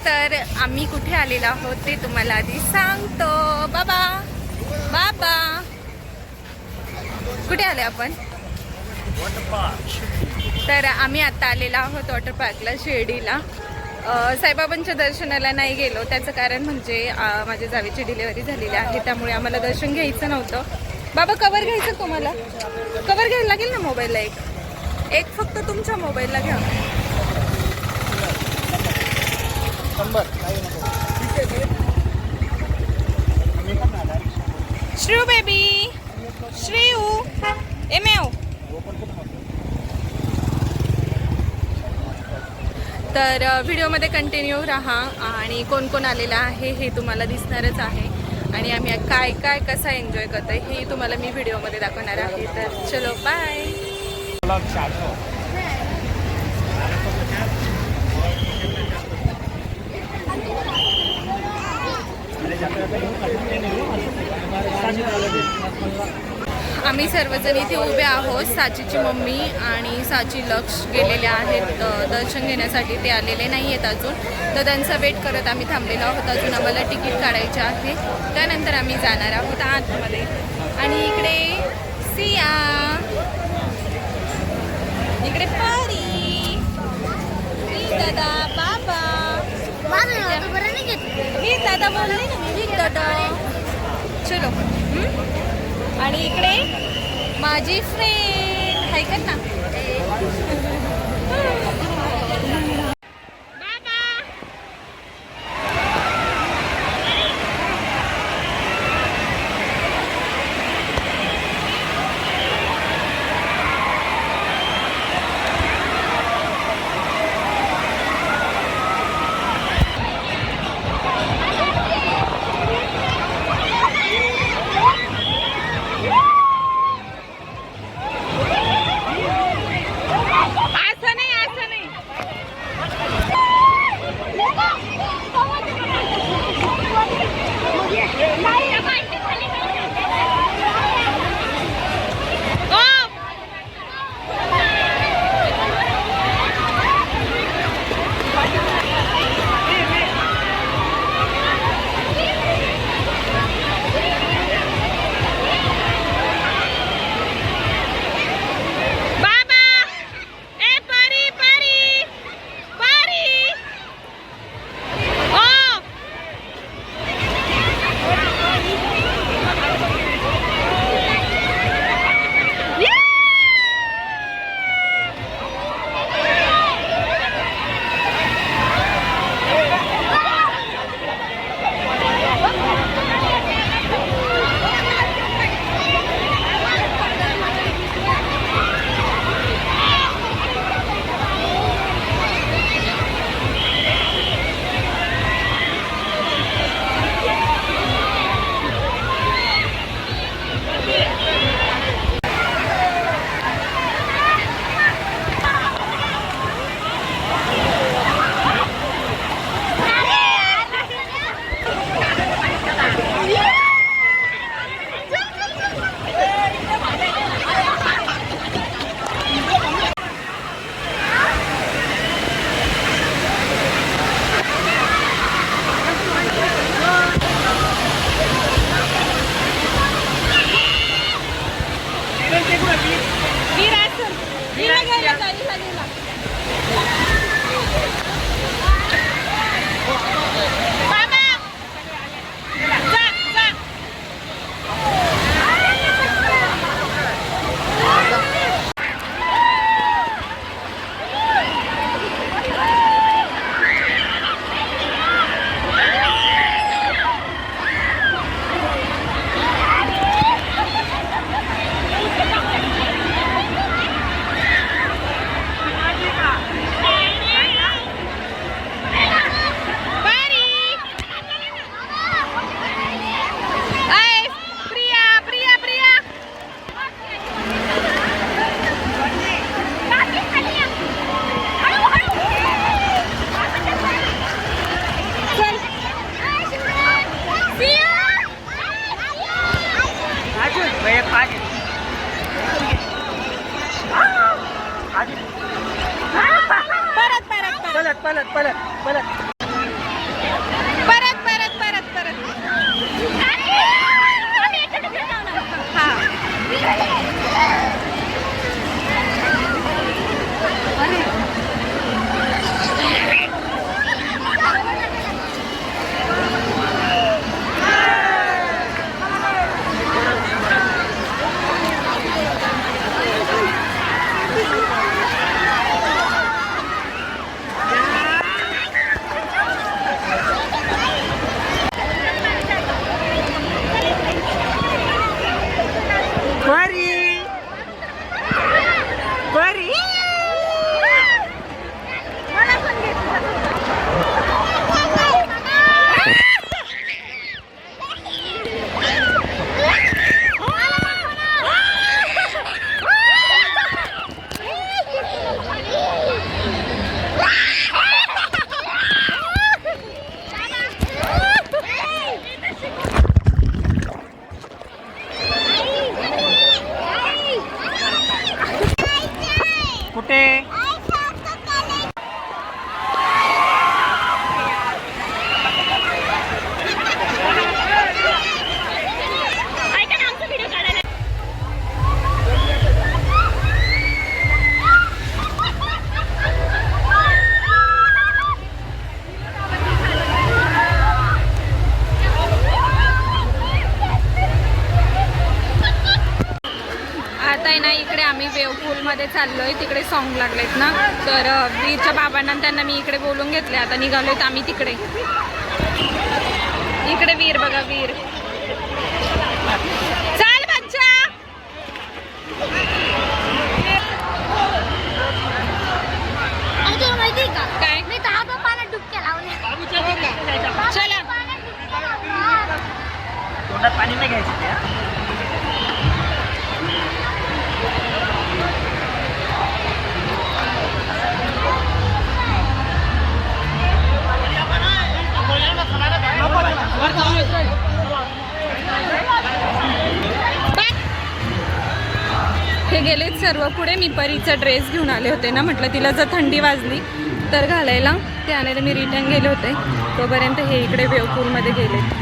तर आम्ही कुठे आलेलो आहोत ते तुम्हाला आधी सांगतो. बाबा बाबा कुठे आले आपण? तर आम्ही आता आलेलो आहोत वॉटर पार्कला, शिर्डीला. साईबाबांच्या दर्शनाला नाही गेलो. त्याचं कारण म्हणजे माझ्या जावेची डिलिव्हरी झालेली आहे, त्यामुळे आम्हाला दर्शन घ्यायचं नव्हतं. बाबा कवर घ्यायचं तुम्हाला? कवर घ्यायला लागेल ना मोबाईलला. एक फक्त तुमच्या मोबाईलला घ्या. श्रीऊ बेबी, श्रीऊ एमेव. तर व्हिडिओमध्ये कंटिन्यू राहा आणि कोण कोण आलेलं आहे हे तुम्हाला दिसणारच आहे. आणि आम्ही काय काय कसा एन्जॉय करतोय हे तुम्हाला मी व्हिडिओमध्ये दाखवणार आहे. तर चलो बाय. आम्ही सर्वजण इथे उभे आहोत. साचीची मम्मी आणि साची लक्ष गेलेले आहेत दर्शन घेण्यासाठी. ते आलेले नाही आहेत अजून, तर त्यांचा वेट करत आम्ही थांबलेलो आहोत. अजून आम्हाला तिकीट काढायचे आहे, त्यानंतर आम्ही जाणार आहोत आतमध्ये. आणि इकडे सिया, इकडे परी, दादा, बाबा. मी दादा बोलले ना, मी दादा. चलो. आणि इकडे माझी फ्रेंड आहे का ना. पलट पलट पलट पलट मध्ये चाललोय, तिकडे सॉन्ग लागलेत ना, तर वीरच्या बाबांना आणि त्यांना मी इकडे बोलून घेतले. आता निघालोय आम्ही तिकडे. इकडे वीर बघा, वीर चाल बच्चा. काय मी तर हात पाण्यात डुबक्या लावल्या. चला तोंडात पाणी नाही घ्यायचं ते. हे गेलेत सर्व पुढे. मी परीचा ड्रेस घेऊन आले होते ना, म्हटलं तिला जर थंडी वाजली तर घालायला, ते आणायला मी रिटर्न गेले होते. तोपर्यंत हे इकडे वेवपूरमध्ये गेलेत.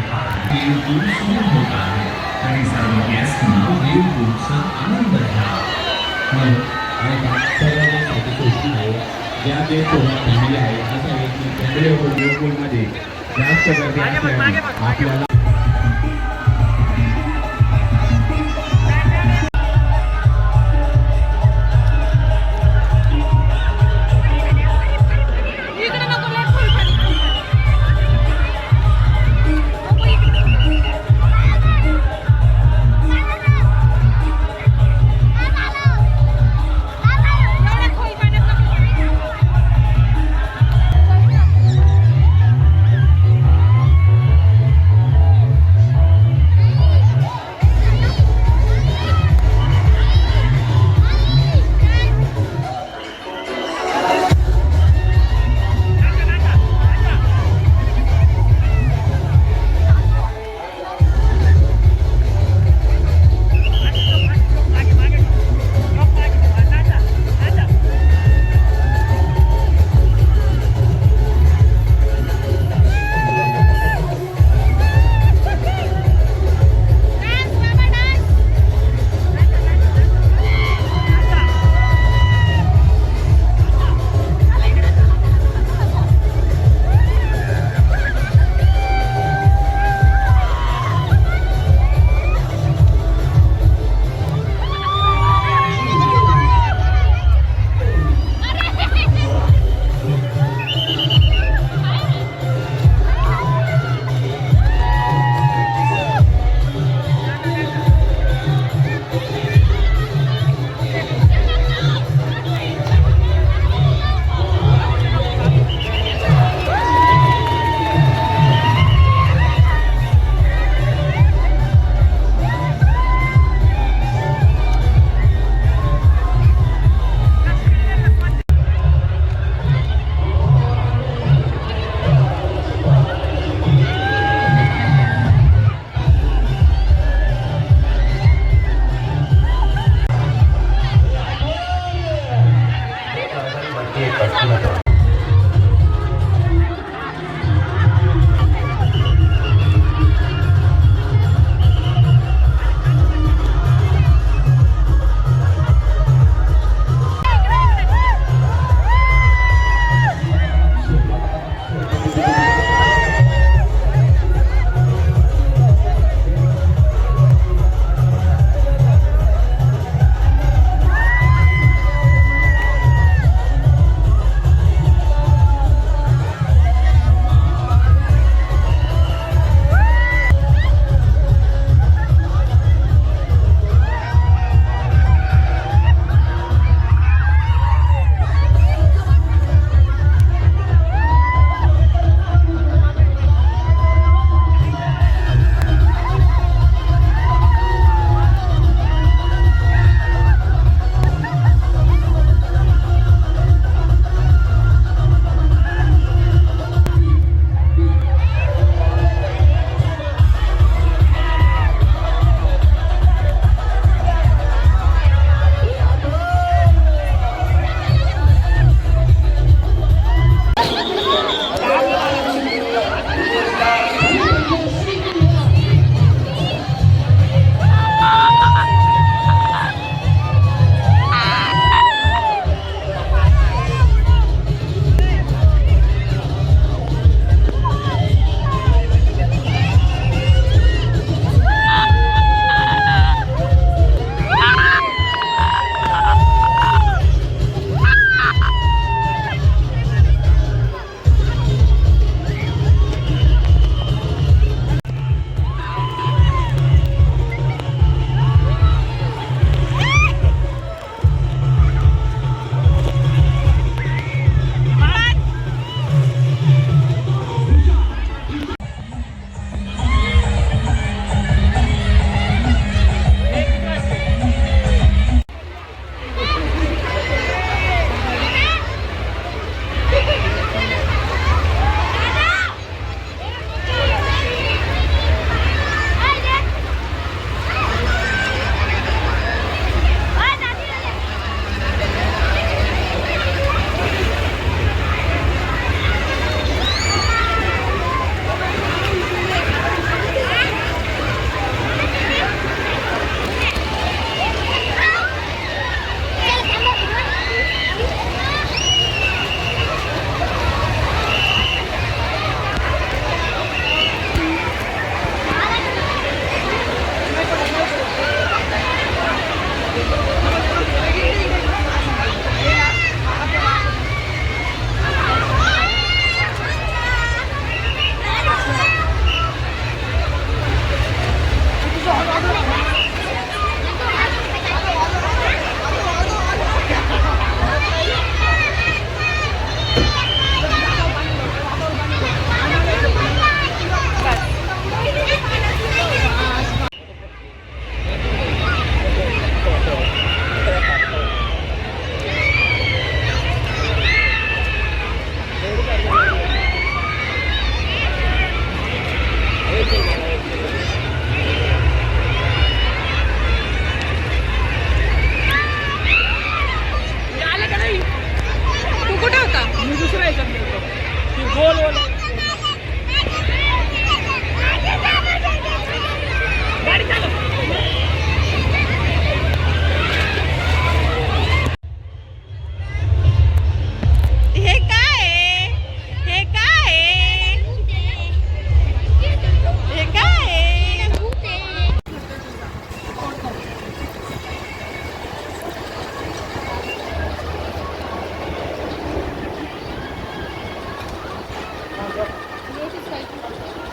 आपल्याला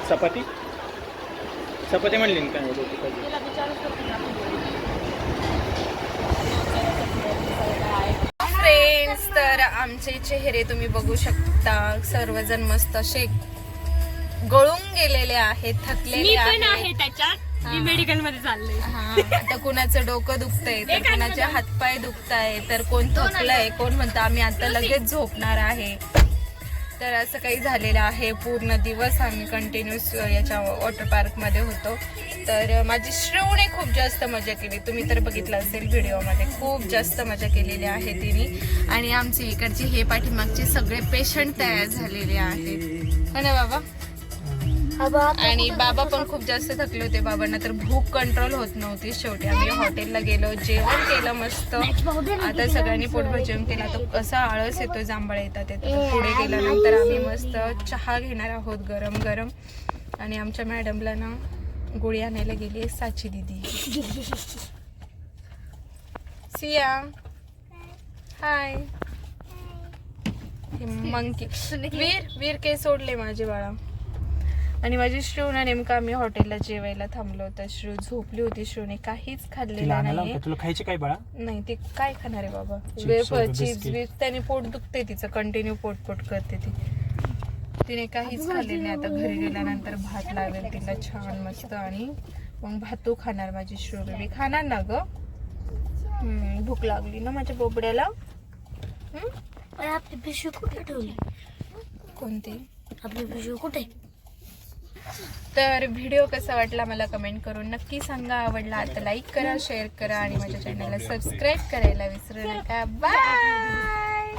चपाती चपाती म्हणली ना काय फ्रेंड्स, तर आमचे चेहरे तुम्ही बघू शकता. सर्वजण मस्त असे गळून गेलेले आहेत, थकलेले आहेत. त्याच्यात मी मेडिकल मध्ये चालले. हा, आता कुणाचं डोकं दुखतंय, तर कुणाचे हातपाय दुखताय, तर कोण थकलंय, कोण म्हणतं आम्ही आता लगेच झोपणार आहे. तर असं काही झालेलं आहे. पूर्ण दिवस आम्ही कंटिन्यूस याच्या वॉटर पार्कमध्ये होतो. तर माझी श्रवणे खूप जास्त मजा केली. तुम्ही तर बघितलं असेल व्हिडिओमध्ये, खूप जास्त मजा केलेली आहे तिने. आणि आमचे इकडचे हे पाठीमागचे सगळे पेशंट तयार झालेले आहेत, हो ना बाबा? आणि बाबा पण खूप जास्त थकले होते. बाबांना तर भूक कंट्रोल होत नव्हती. शेवटी आम्ही हॉटेलला गेलो, जेवण केलं मस्त. आता सगळ्यांनी पोटभर जेवण केलं. आता कसा आळस येतो, जांभळा येतात. पुढे गेल्यानंतर आम्ही मस्त चहा घेणार आहोत गरम गरम. आणि आमच्या मॅडमला ना गोळी आणायला गेली आहे साची दिदी. सिया हाय. मंकी वीर के सोडले माझे बाळा. आणि माझी श्रवणा नेमका आम्ही हॉटेलला जेवायला थांबलो होतो. श्रू झोपली होती. श्रूने काहीच खाल्लेलं नाही. तुला खायचे काय बाळा? नाही, ते काय खाणार आहे बाबा? वेफर चीज त्याने पोट दुखते तिचं, कंटिन्यू पोट करते ती. तिने काहीच खाल्लेलं नाही. आता घरी गेल्यानंतर भात लागेल तिला छान मस्त. आणि मग भातू खाणार माझी श्रू बेबी. खाणार ना ग? भूक लागली ना माझ्या बोबड्याला. आपली पिशवी कुठे ठेवली? कोणती आपली पिशवी कुठे? तर व्हिडिओ कसा वाटला मला कमेंट करून नक्की सांगा. आवडला तर लाईक करा, शेअर करा आणि माझ्या चॅनलला सबस्क्राईब करायला विसरू नका. बाय.